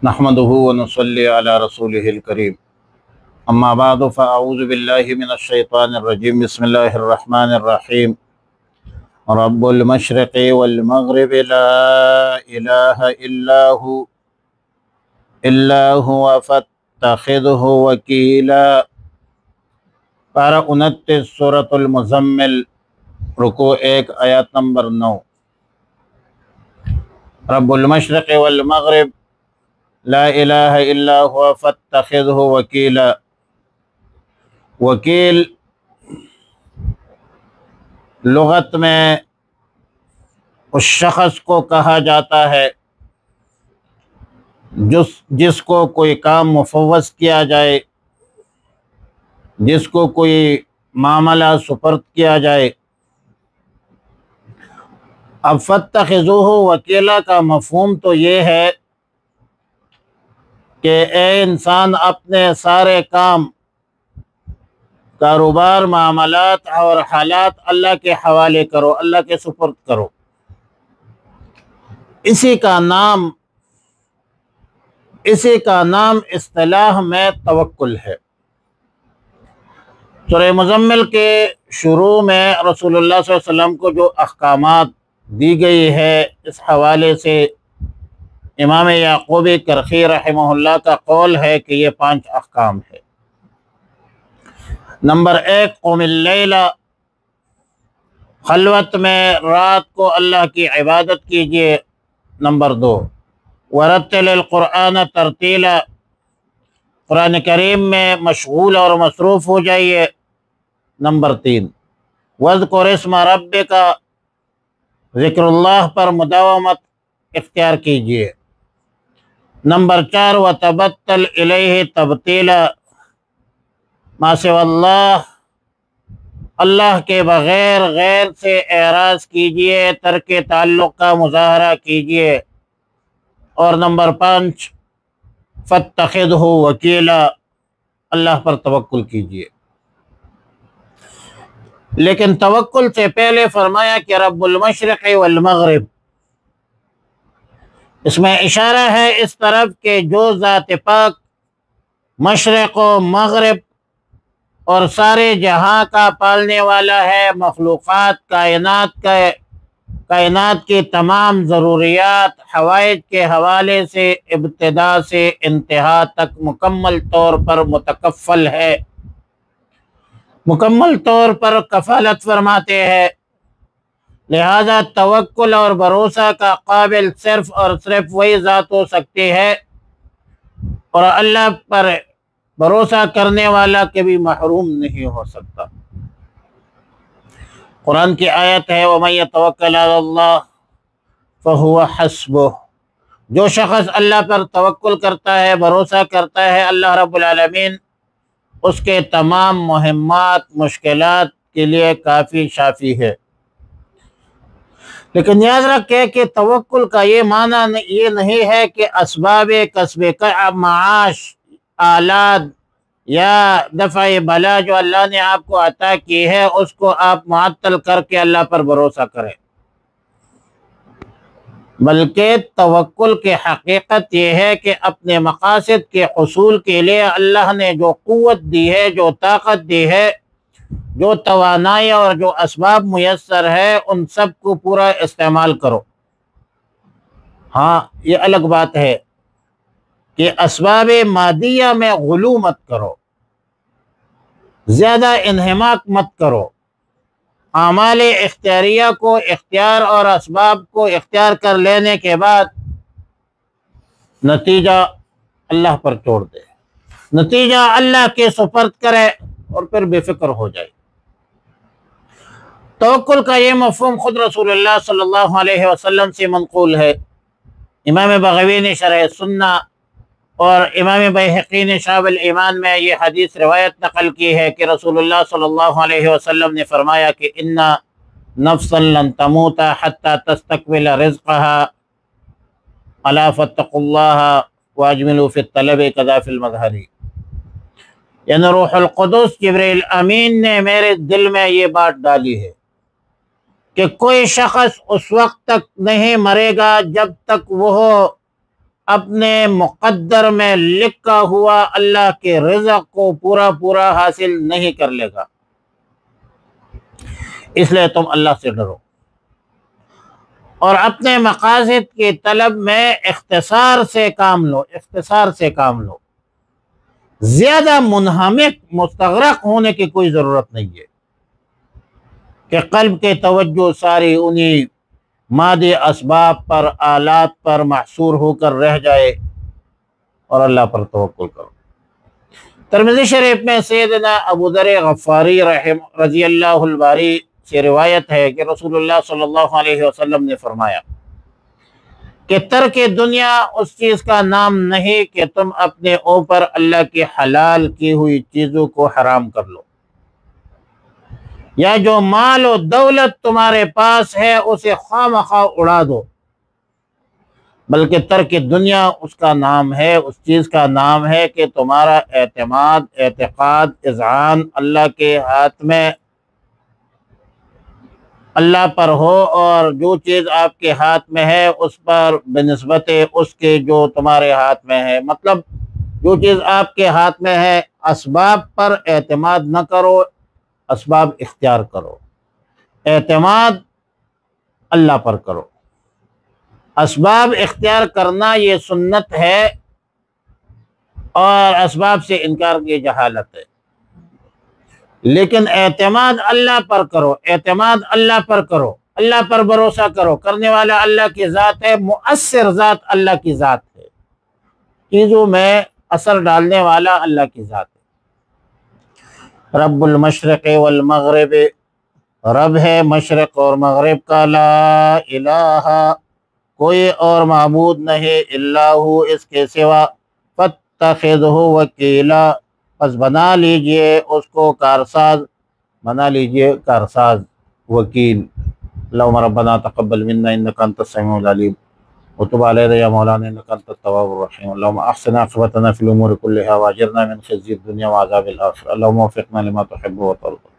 نحمده ونصلي على رسوله الكريم اما بعد فاعوذ بالله من الشيطان الرجيم بسم الله الرحمن الرحيم رب المشرق والمغرب لا اله الا هو فاتخذه وكيلا۔ پارہ 29 سورۃ المزمل، رکوع 1 آیات نمبر 9۔ رب المشرق والمغرب لا الہ الا هو فاتخذه وکیلا۔ وکیل لغت میں اس شخص کو کہا جاتا ہے جس کو کوئی کام مفوض کیا جائے، جس کو کوئی معاملہ سپرد کیا جائے۔ اب فاتخذوہ وکیلا کا مفہوم تو یہ ہے کہ اے انسان اپنے سارے کام، کاروبار، معاملات اور حالات اللہ کے حوالے کرو، اللہ کے سپرد کرو۔ اسی کا نام اصطلاح میں توکل ہے۔ سورہ مزمل کے شروع میں رسول اللہ صلی اللہ علیہ وسلم کو جو احکامات دی گئی ہے، اس حوالے سے امام یعقوب کرخی رحمہ اللہ کا قول ہے کہ یہ 5 احکام ہے۔ نمبر 1، قم اللیل، خلوت میں رات کو اللہ کی عبادت کیجیے۔ نمبر 2، ورتل القرآن ترتیلا، قرآن کریم میں مشغول اور مصروف ہو جائیے۔ نمبر 3، واذکر اسم ربک، ذکر اللہ پر مداومت اختیار کیجیے۔ نمبر 4، وتبتل الیہ تبتیلا، ما سوى اللہ کے بغیر غیر سے اعراض کیجیے، ترک تعلق کا مظاہرہ کیجیے۔ اور نمبر 5، فاتخذہ وکیلا، اللہ پر توکل کیجیے۔ لیکن توکل سے پہلے فرمایا کہ رب المشرق والمغرب، اس میں اشارہ ہے اس طرف کہ جو ذات پاک مشرق و مغرب اور سارے جہاں کا پالنے والا ہے، مخلوقات، کائنات کی تمام ضروریات، حوائج کے حوالے سے ابتدا سے انتہا تک مکمل طور پر متکفل ہے، مکمل طور پر کفالت فرماتے ہیں۔ لہذا توکل اور بھروسہ کا قابل صرف اور صرف وہی ذات ہو سکتی ہے، اور اللہ پر بھروسہ کرنے والا کبھی محروم نہیں ہو سکتا۔ قرآن کی آیت ہے وَمَن يَتَوَكَّلْ عَلَى اللَّهِ فَهُوَ حَسْبُهُ، جو شخص اللہ پر توکل کرتا ہے، بھروسہ کرتا ہے، اللہ رب العالمین اس کے تمام مہمات، مشکلات کے لیے کافی شافی ہے۔ لیکن یاد رکھیں کہ توکل کا یہ معنی یہ نہیں ہے کہ اسباب کسب معاش، آلات یا دفع بلا جو اللہ نے آپ کو عطا کی ہے اس کو آپ معطل کر کے اللہ پر بھروسہ کریں، بلکہ توکل کی حقیقت یہ ہے کہ اپنے مقاصد کے حصول کے لیے اللہ نے جو قوت دی ہے، جو طاقت دی ہے، جو توانائی اور جو اسباب میسر ہے، ان سب کو پورا استعمال کرو۔ ہاں، یہ الگ بات ہے کہ اسباب مادیہ میں غلو مت کرو، زیادہ انہماک مت کرو۔ اعمال اختیاریہ کو اختیار اور اسباب کو اختیار کر لینے کے بعد نتیجہ اللہ پر چھوڑ دے، نتیجہ اللہ کے سپرد کرے اور پھر بے فکر ہو جائے۔ توکل کا یہ مفہوم خود رسول اللہ صلی اللہ علیہ وسلم سے منقول ہے۔ امام بغوی نے شرح سنہ اور امام بیہقی نے شعب الایمان میں یہ حدیث روایت نقل کی ہے کہ رسول اللہ صلی اللہ علیہ وسلم نے فرمایا کہ ان نفسا لن تموت حتی تستکمل رزقها الا فاتقوا اللہ واجملوا فی الطلب کذا فی المظہر، یعنی روح القدس جبرائیل امین نے میرے دل میں یہ بات ڈالی ہے کہ کوئی شخص اس وقت تک نہیں مرے گا جب تک وہ اپنے مقدر میں لکھا ہوا اللہ کے رزق کو پورا پورا حاصل نہیں کر لے گا۔ اس لیے تم اللہ سے ڈرو اور اپنے مقاصد کی طلب میں اختصار سے کام لو، اختصار سے کام لو۔ زیادہ منہمک مستغرق ہونے کی کوئی ضرورت نہیں ہے کہ قلب کے توجہ ساری انہی مادی اسباب پر، آلات پر محصور ہو کر رہ جائے اور اللہ پر توکل کرو۔ ترمذی شریف میں سیدنا ابو ذر غفاری رضی اللہ الباری سے روایت ہے کہ رسول اللہ صلی اللہ علیہ وسلم نے فرمایا کہ ترک دنیا اس چیز کا نام نہیں کہ تم اپنے اوپر اللہ کی حلال کی ہوئی چیزوں کو حرام کر لو، یا جو مال و دولت تمہارے پاس ہے اسے خواہ مخواہ اڑا دو، بلکہ ترک دنیا اس کا نام ہے، اس چیز کا نام ہے کہ تمہارا اعتماد، اعتقاد، اذعان اللہ کے ہاتھ میں، اللہ پر ہو، اور جو چیز آپ کے ہاتھ میں ہے اس پر بنسبت اس کے جو تمہارے ہاتھ میں ہے، مطلب جو چیز آپ کے ہاتھ میں ہے اسباب پر اعتماد نہ کرو، اسباب اختیار کرو، اعتماد اللہ پر کرو۔ اسباب اختیار کرنا یہ سنت ہے اور اسباب سے انکار یہ جہالت ہے، لیکن اعتماد اللہ پر کرو، اعتماد اللہ پر کرو، اللہ پر بھروسہ کرو۔ کرنے والا اللہ کی ذات ہے، مؤثر ذات اللہ کی ذات ہے، چیزوں میں اثر ڈالنے والا اللہ کی ذات ہے۔ رب المشرق والمغرب، رب ہے مشرق اور مغرب کا، لا الہ، کوئی اور معبود نہیں، الا ہو، اس کے سوا، فاتخذہ وکیلا، پس بنا لیجئے اس کو کارساز، بنا لیجئے کارساز، وکیل۔ اللہم ربنا تقبل منا انک انت السمیع العلیم وتب علینا یا مولانا انک انت التواب الرحیم۔ اللہم احسن عاقبتنا فی الامور کلها واجرنا من خزي الدنیا وعذاب الآخرة۔ اللہم وفقنا لما تحب وترضى۔